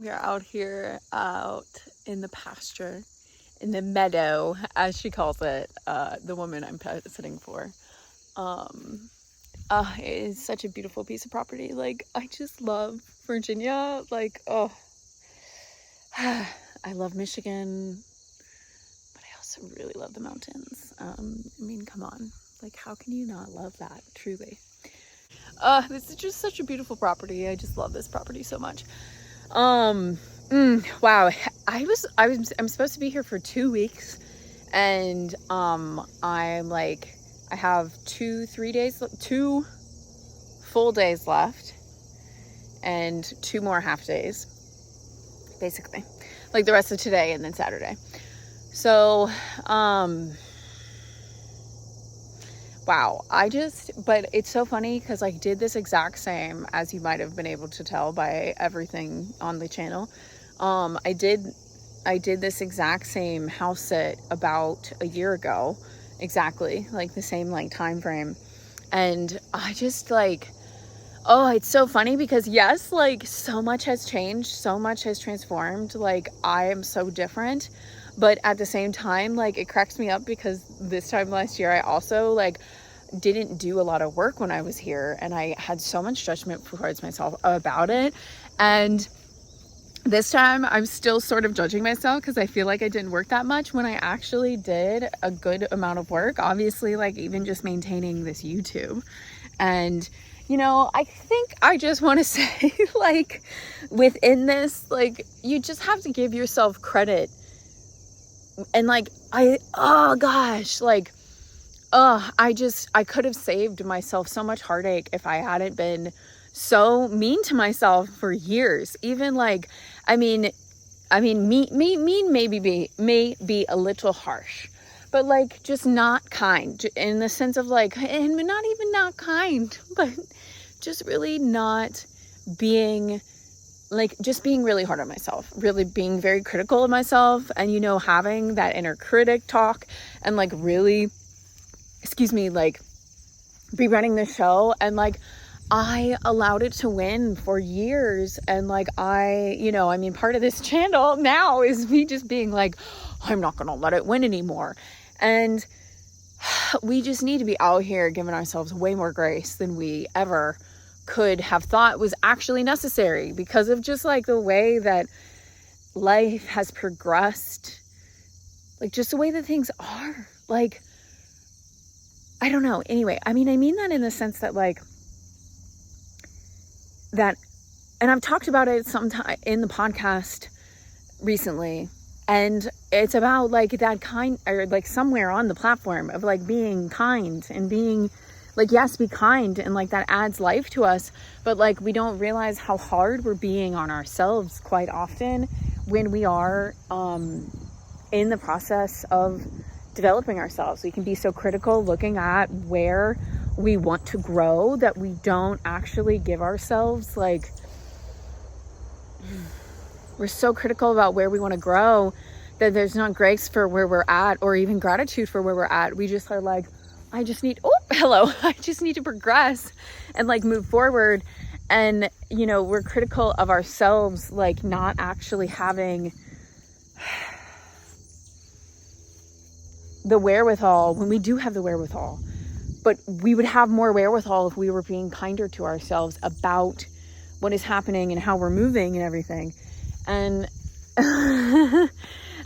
We are out here, out in the pasture, in the meadow, as she calls it, the woman I'm sitting for. Um, it is such a beautiful piece of property. Like, I just love Virginia. Like, oh, I love Michigan, but I also really love the mountains. I mean, come on. Like, how can you not love that, truly? This is just such a beautiful property. I just love this property so much. Wow. I'm supposed to be here for 2 weeks, and I have 2 full days left, and 2 more half days, basically, like the rest of today and then Saturday. So, wow, but it's so funny because I did this exact same, as you might have been able to tell by everything on the channel. I did this exact same house sit about a year ago, exactly, like the same like time frame. And I just it's so funny because yes, like so much has changed, so much has transformed. Like I am so different, but at the same time, like it cracks me up because this time last year I also didn't do a lot of work when I was here, and I had so much judgment towards myself about it. And this time I'm still sort of judging myself because I feel like I didn't work that much when I actually did a good amount of work, obviously, like even just maintaining this YouTube. And I think I just want to say, like, within this, like, you just have to give yourself credit. And like I could have saved myself so much heartache if I hadn't been so mean to myself for years. Even like, mean may be a little harsh, but like just not kind in the sense of like, and not even not kind, but just really not being like, just being really hard on myself, really being very critical of myself, and having that inner critic talk, and like really, like rerunning the show. And like I allowed it to win for years, and like part of this channel now is me just being like, I'm not gonna let it win anymore. And we just need to be out here giving ourselves way more grace than we ever could have thought was actually necessary, because of just like the way that life has progressed, like just the way that things are. Like, I don't know. Anyway, I mean that in the sense that like that, and I've talked about it sometime in the podcast recently, and it's about like that kind, or like somewhere on the platform of like being kind and being like, yes, be kind, and like that adds life to us, but like we don't realize how hard we're being on ourselves quite often when we are in the process of developing ourselves. We can be so critical looking at where we want to grow that we don't actually give ourselves, like, we're so critical about where we want to grow that there's not grace for where we're at, or even gratitude for where we're at. We just are like, I just need to progress and like move forward. And we're critical of ourselves, like not actually having the wherewithal when we do have the wherewithal. But we would have more wherewithal if we were being kinder to ourselves about what is happening and how we're moving and everything. And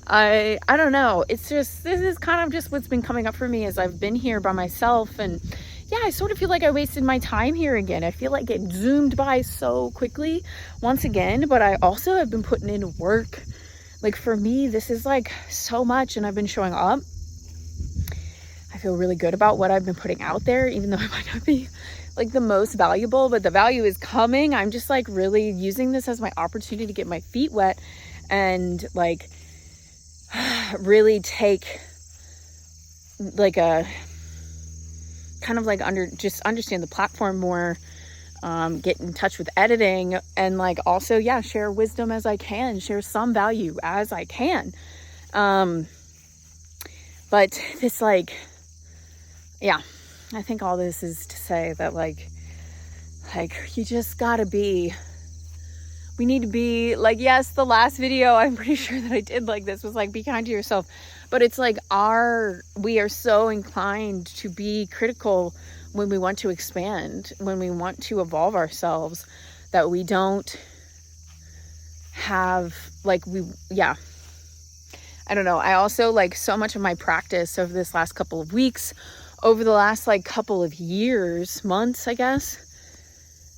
I don't know. It's just, this is kind of just what's been coming up for me as I've been here by myself. And yeah, I sort of feel like I wasted my time here again. I feel like it zoomed by so quickly once again, but I also have been putting in work. Like for me, this is like so much, and I've been showing up. I feel really good about what I've been putting out there, even though it might not be like the most valuable, but the value is coming. I'm just like really using this as my opportunity to get my feet wet and like really take like a kind of like understand the platform more, get in touch with editing, and like also, yeah, share wisdom as I can, share some value as I can. But this like, yeah, I think all this is to say that like you just gotta be we need to be like, yes, the last video I'm pretty sure that I did like this was like, be kind to yourself, but it's like we are so inclined to be critical when we want to expand, when we want to evolve ourselves, that we don't have like, I don't know. I also like so much of my practice over this last couple of weeks, over the last like couple of years, months, I guess,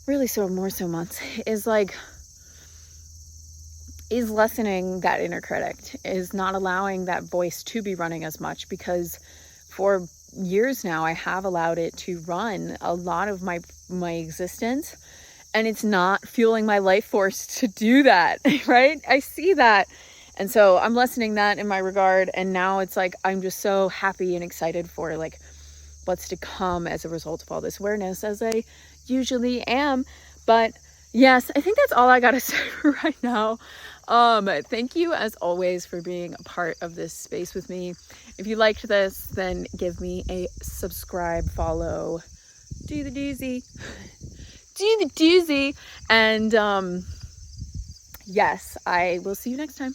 really more so months, is lessening that inner critic, is not allowing that voice to be running as much, because for years now I have allowed it to run a lot of my existence, and it's not fueling my life force to do that, right? I see that. And so I'm lessening that in my regard. And now it's like, I'm just so happy and excited for like what's to come as a result of all this awareness, as I usually am. But yes, I think that's all I got to say for right now. Thank you as always for being a part of this space with me. If you liked this, then give me a subscribe, follow, do the doozy, and yes, I will see you next time.